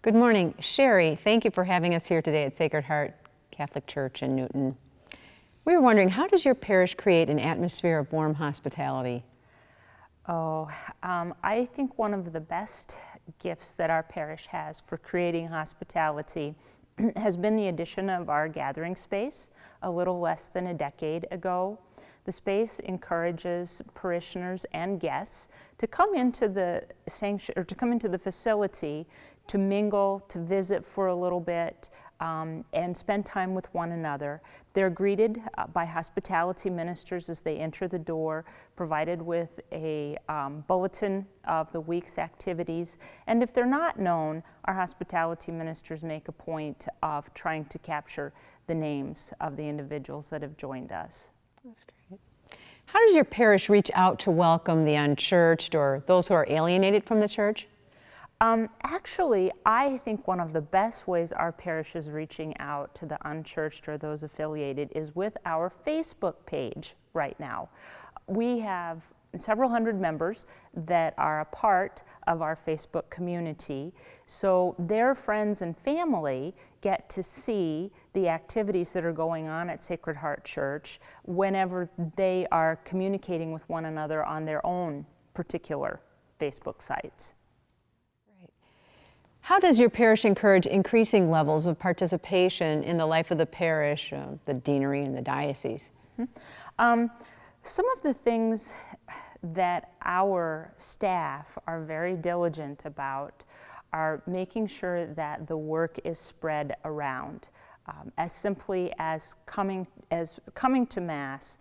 Good morning. Sherry, thank you for having us here today at Sacred Heart Catholic Church in Newton. We were wondering, how does your parish create an atmosphere of warm hospitality? I think one of the best gifts that our parish has for creating hospitality has been the addition of our gathering space a little less than a decade ago. The space encourages parishioners and guests to come into the facility to mingle, to visit for a little bit, and spend time with one another. They're greeted by hospitality ministers as they enter the door, provided with a bulletin of the week's activities. And if they're not known, our hospitality ministers make a point of trying to capture the names of the individuals that have joined us. That's great. How does your parish reach out to welcome the unchurched or those who are alienated from the church? Actually, I think one of the best ways our parish is reaching out to the unchurched or those affiliated is with our Facebook page right now. We have several hundred members that are a part of our Facebook community, so their friends and family get to see the activities that are going on at Sacred Heart Church whenever they are communicating with one another on their own particular Facebook sites. How does your parish encourage increasing levels of participation in the life of the parish, the deanery, and the diocese? Some of the things that our staff are very diligent about are making sure that the work is spread around. As simply as coming to Mass,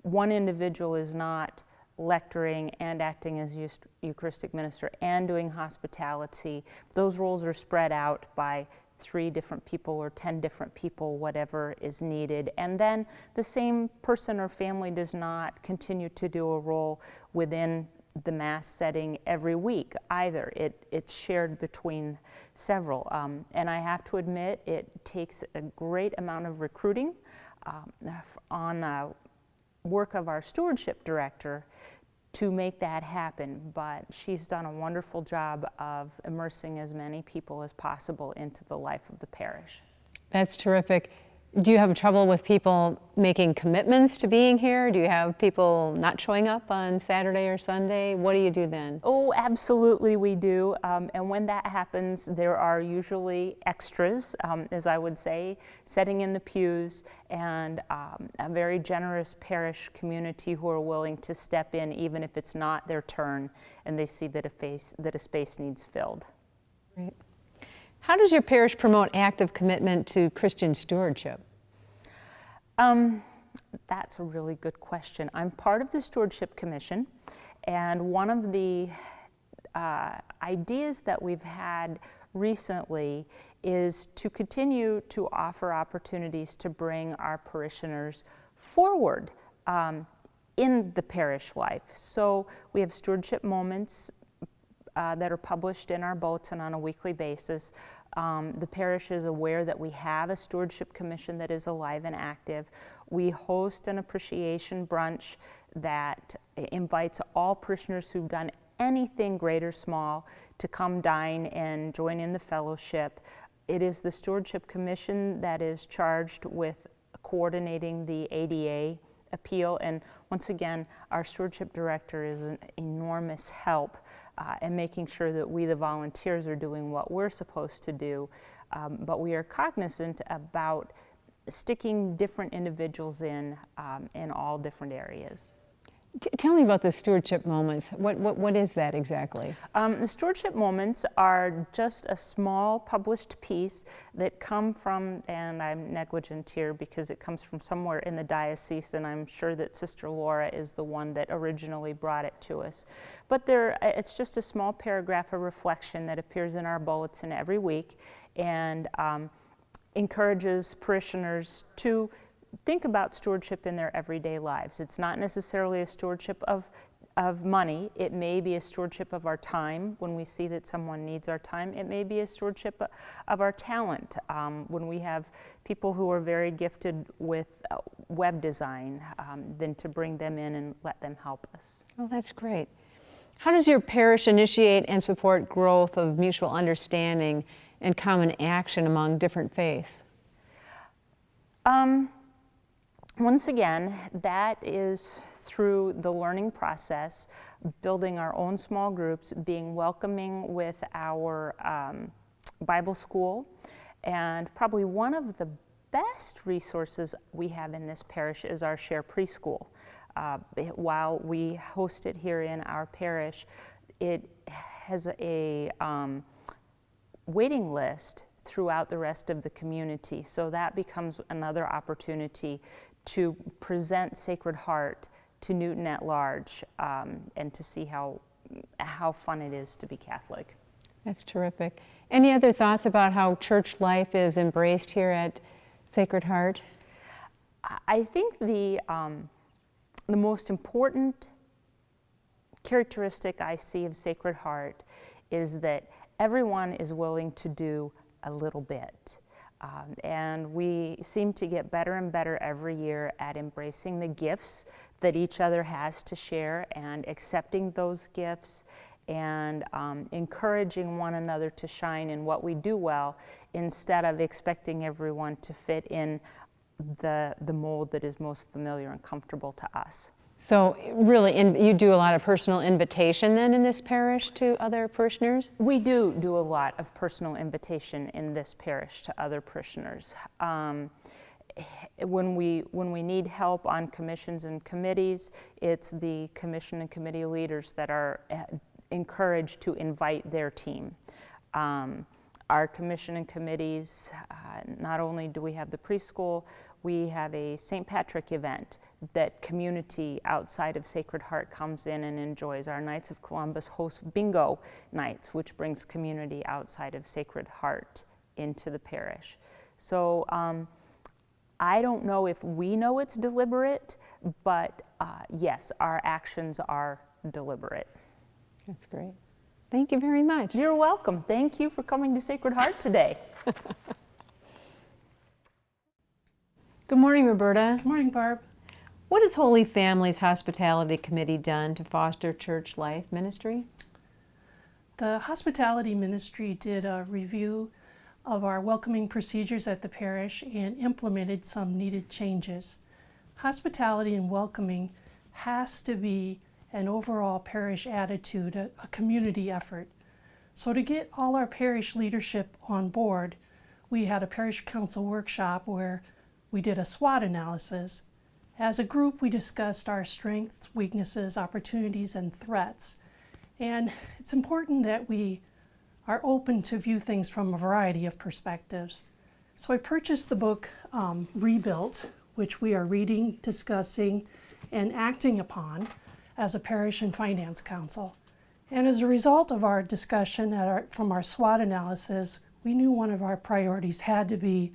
one individual is not lecturing and acting as Eucharistic minister and doing hospitality. Those roles are spread out by 3 different people or 10 different people, whatever is needed. And then the same person or family does not continue to do a role within the Mass setting every week either. It's shared between several. And I have to admit, it takes a great amount of recruiting on the work of our stewardship director to make that happen, but she's done a wonderful job of immersing as many people as possible into the life of the parish. That's terrific. Do you have trouble with people making commitments to being here? Do you have people not showing up on Saturday or Sunday? What do you do then? Oh, absolutely we do. And when that happens, there are usually extras, as I would say, sitting in the pews, and a very generous parish community who are willing to step in even if it's not their turn and they see that a space needs filled. Great. How does your parish promote active commitment to Christian stewardship? That's a really good question. I'm part of the Stewardship Commission, and one of the ideas that we've had recently is to continue to offer opportunities to bring our parishioners forward in the parish life. So we have stewardship moments that are published in our bulletin on a weekly basis. The parish is aware that we have a stewardship commission that is alive and active. We host an appreciation brunch that invites all parishioners who've done anything great or small to come dine and join in the fellowship. It is the stewardship commission that is charged with coordinating the ADA appeal, and once again, our stewardship director is an enormous help in making sure that we, the volunteers, are doing what we're supposed to do, but we are cognizant about sticking different individuals in all different areas. Tell me about the stewardship moments. What is that exactly? The stewardship moments are just a small published piece that come from, and I'm negligent here because it comes from somewhere in the diocese, and I'm sure that Sister Laura is the one that originally brought it to us. But it's just a small paragraph of reflection that appears in our bulletin every week, and encourages parishioners to think about stewardship in their everyday lives. It's not necessarily a stewardship of money. It may be a stewardship of our time when we see that someone needs our time. It may be a stewardship of our talent when we have people who are very gifted with web design, then to bring them in and let them help us. Oh, that's great. How does your parish initiate and support growth of mutual understanding and common action among different faiths? Once again, that is through the learning process, building our own small groups, being welcoming with our Bible school, and probably one of the best resources we have in this parish is our Share Preschool. While we host it here in our parish, it has a waiting list throughout the rest of the community, so that becomes another opportunity to present Sacred Heart to Newton at large, and to see how fun it is to be Catholic. That's terrific. Any other thoughts about how church life is embraced here at Sacred Heart? I think the most important characteristic I see of Sacred Heart is that everyone is willing to do a little bit. And we seem to get better and better every year at embracing the gifts that each other has to share and accepting those gifts and encouraging one another to shine in what we do well instead of expecting everyone to fit in the mold that is most familiar and comfortable to us. So really, you do a lot of personal invitation then in this parish to other parishioners? We do a lot of personal invitation in this parish to other parishioners. When we need help on commissions and committees, it's the commission and committee leaders that are encouraged to invite their team. Our commission and committees, not only do we have the preschool, we have a St. Patrick event that community outside of Sacred Heart comes in and enjoys. Our Knights of Columbus host bingo nights, which brings community outside of Sacred Heart into the parish. So I don't know if we know it's deliberate, but yes, our actions are deliberate. That's great. Thank you very much. You're welcome. Thank you for coming to Sacred Heart today. Good morning, Roberta. Good morning, Barb. What has Holy Family's Hospitality Committee done to foster church life ministry? The Hospitality Ministry did a review of our welcoming procedures at the parish and implemented some needed changes. Hospitality and welcoming has to be an overall parish attitude, a community effort. So to get all our parish leadership on board, we had a parish council workshop where we did a SWOT analysis. As a group, we discussed our strengths, weaknesses, opportunities, and threats. And it's important that we are open to view things from a variety of perspectives. So I purchased the book Rebuilt, which we are reading, discussing, and acting upon as a parish and finance council. And as a result of our discussion from our SWOT analysis, we knew one of our priorities had to be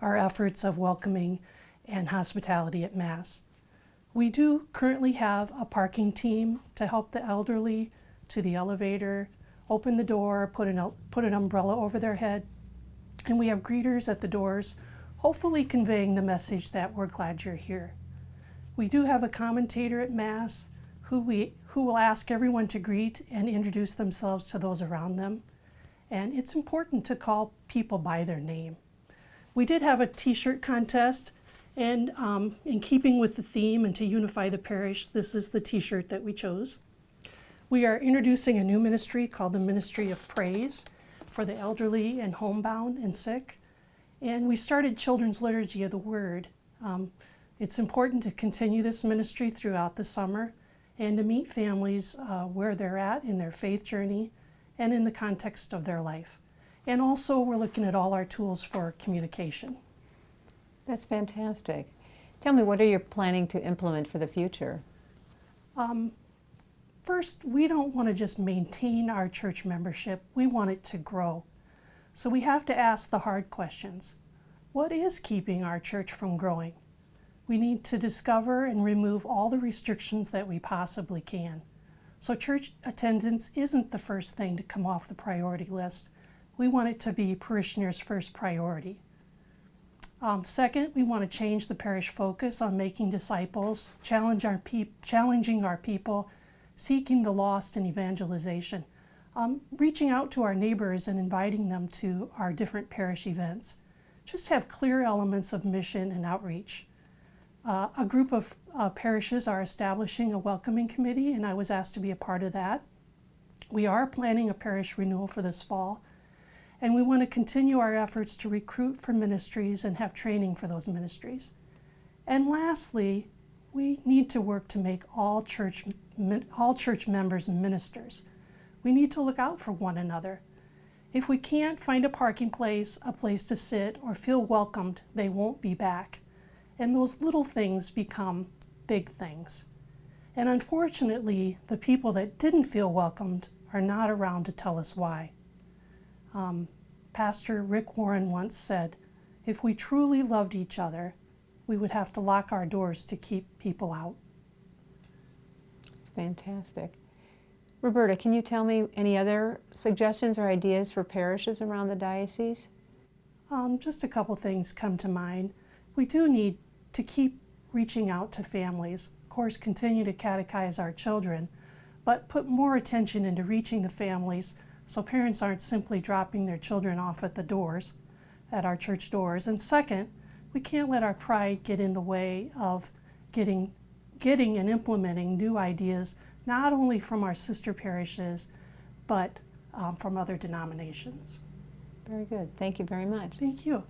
our efforts of welcoming and hospitality at Mass. We do currently have a parking team to help the elderly to the elevator, open the door, put an umbrella over their head, and we have greeters at the doors, hopefully conveying the message that we're glad you're here. We do have a commentator at Mass who will ask everyone to greet and introduce themselves to those around them. And it's important to call people by their name. We did have a t-shirt contest, and in keeping with the theme and to unify the parish, this is the t-shirt that we chose. We are introducing a new ministry called the Ministry of Praise for the elderly and homebound and sick. And we started Children's Liturgy of the Word. It's important to continue this ministry throughout the summer and to meet families where they're at in their faith journey and in the context of their life. And also we're looking at all our tools for communication. That's fantastic. Tell me, what are you planning to implement for the future? First, we don't want to just maintain our church membership, we want it to grow. So we have to ask the hard questions. What is keeping our church from growing? We need to discover and remove all the restrictions that we possibly can. So church attendance isn't the first thing to come off the priority list. We want it to be parishioners' first priority. Second, we want to change the parish focus on making disciples, challenging our people, seeking the lost, and evangelization. Reaching out to our neighbors and inviting them to our different parish events. Just have clear elements of mission and outreach. A group of parishes are establishing a welcoming committee, and I was asked to be a part of that. We are planning a parish renewal for this fall, and we want to continue our efforts to recruit for ministries and have training for those ministries. And lastly, we need to work to make all church members ministers. We need to look out for one another. If we can't find a parking place, a place to sit, or feel welcomed, they won't be back. And those little things become big things. And unfortunately, the people that didn't feel welcomed are not around to tell us why. Pastor Rick Warren once said, if we truly loved each other, we would have to lock our doors to keep people out. It's fantastic. Roberta, can you tell me any other suggestions or ideas for parishes around the diocese? Just a couple things come to mind. We do need to keep reaching out to families. Of course, continue to catechize our children, but put more attention into reaching the families so parents aren't simply dropping their children off at the doors, at our church doors. And second, we can't let our pride get in the way of getting and implementing new ideas, not only from our sister parishes, but from other denominations. Very good. Thank you very much. Thank you.